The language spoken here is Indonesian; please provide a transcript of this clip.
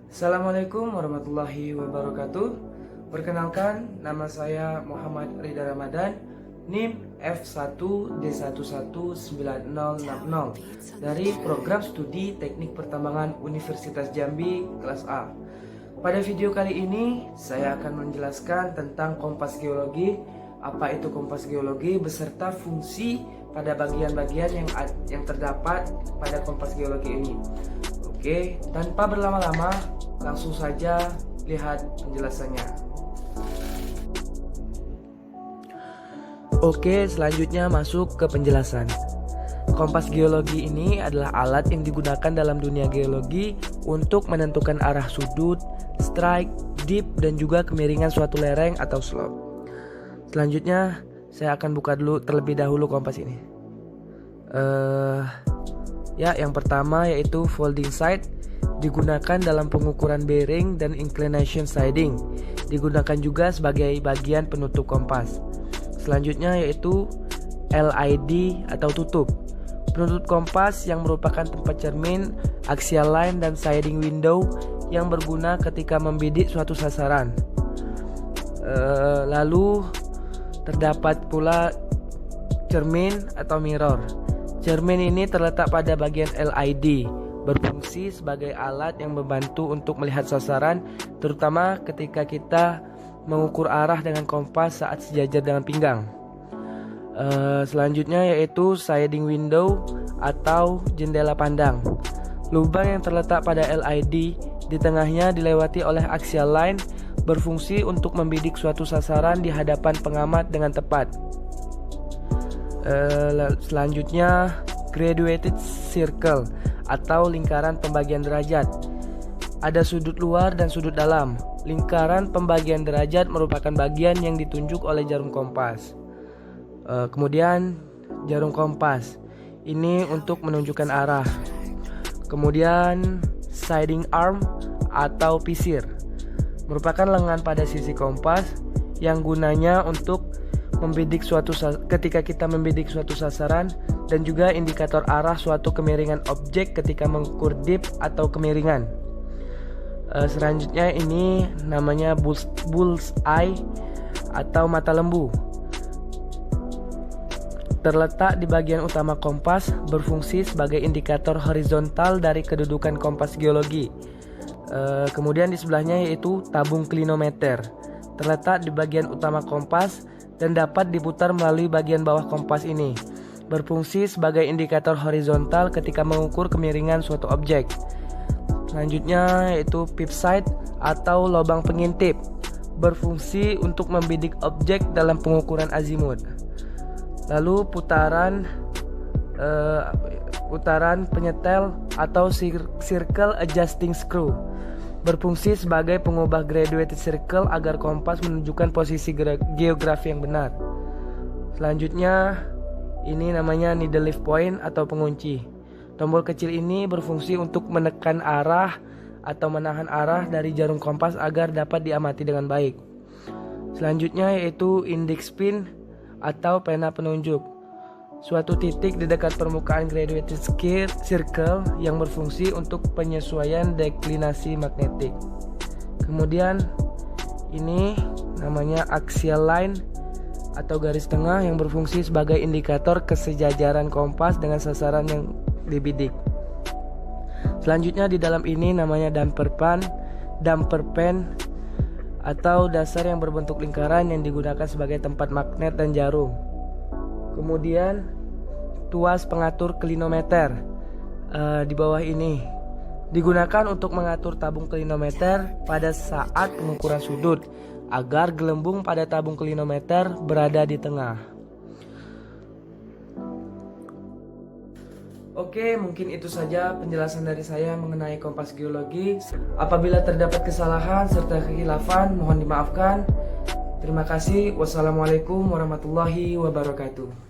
Assalamualaikum warahmatullahi wabarakatuh. Perkenalkan, nama saya Muhammad Ridha Ramadan, NIM F1D119060 dari Program Studi Teknik Pertambangan Universitas Jambi kelas A. Pada video kali ini saya akan menjelaskan tentang kompas geologi, apa itu kompas geologi beserta fungsi pada bagian-bagian yang terdapat pada kompas geologi ini. Oke, tanpa berlama-lama langsung saja lihat penjelasannya. Oke, selanjutnya masuk ke penjelasan. Kompas geologi ini adalah alat yang digunakan dalam dunia geologi untuk menentukan arah sudut, strike, dip, dan juga kemiringan suatu lereng atau slope. Selanjutnya, saya akan buka dulu terlebih dahulu kompas ini. Yang pertama yaitu folding sight, digunakan dalam pengukuran bearing dan inclination siding. Digunakan juga sebagai bagian penutup kompas. Selanjutnya yaitu LID atau tutup, penutup kompas yang merupakan tempat cermin, axial line, dan siding window yang berguna ketika membidik suatu sasaran. Lalu terdapat pula cermin atau mirror. Cermin ini terletak pada bagian LID, berfungsi sebagai alat yang membantu untuk melihat sasaran, terutama ketika kita mengukur arah dengan kompas saat sejajar dengan pinggang. Selanjutnya yaitu siding window atau jendela pandang. Lubang yang terletak pada LID di tengahnya dilewati oleh axial line, berfungsi untuk membidik suatu sasaran di hadapan pengamat dengan tepat. Selanjutnya graduated circle atau lingkaran pembagian derajat. Ada sudut luar dan sudut dalam. Lingkaran pembagian derajat merupakan bagian yang ditunjuk oleh jarum kompas. Kemudian jarum kompas ini untuk menunjukkan arah. Kemudian siding arm atau pisir merupakan lengan pada sisi kompas yang gunanya untuk membidik ketika kita membidik suatu sasaran, dan juga indikator arah suatu kemiringan objek ketika mengukur dip atau kemiringan. Selanjutnya ini namanya bull's eye atau mata lembu. Terletak di bagian utama kompas, berfungsi sebagai indikator horizontal dari kedudukan kompas geologi. Kemudian di sebelahnya yaitu tabung klinometer. Terletak di bagian utama kompas dan dapat diputar melalui bagian bawah kompas ini. Berfungsi sebagai indikator horizontal ketika mengukur kemiringan suatu objek. Selanjutnya yaitu peep sight atau lubang pengintip, berfungsi untuk membidik objek dalam pengukuran azimut. Lalu putaran penyetel atau circle adjusting screw, berfungsi sebagai pengubah graduated circle agar kompas menunjukkan posisi geografi yang benar. Selanjutnya ini namanya needle lift point atau pengunci. Tombol kecil ini berfungsi untuk menekan arah atau menahan arah dari jarum kompas agar dapat diamati dengan baik. Selanjutnya yaitu index pin atau pena penunjuk, suatu titik di dekat permukaan graduated circle yang berfungsi untuk penyesuaian deklinasi magnetik. Kemudian ini namanya axial line atau garis tengah yang berfungsi sebagai indikator kesejajaran kompas dengan sasaran yang dibidik. Selanjutnya di dalam ini namanya damper pen atau dasar yang berbentuk lingkaran yang digunakan sebagai tempat magnet dan jarum. Kemudian tuas pengatur klinometer di bawah ini digunakan untuk mengatur tabung klinometer pada saat pengukuran sudut agar gelembung pada tabung klinometer berada di tengah. Oke, mungkin itu saja penjelasan dari saya mengenai kompas geologi. Apabila terdapat kesalahan serta kekhilafan, mohon dimaafkan. Terima kasih. Wassalamualaikum warahmatullahi wabarakatuh.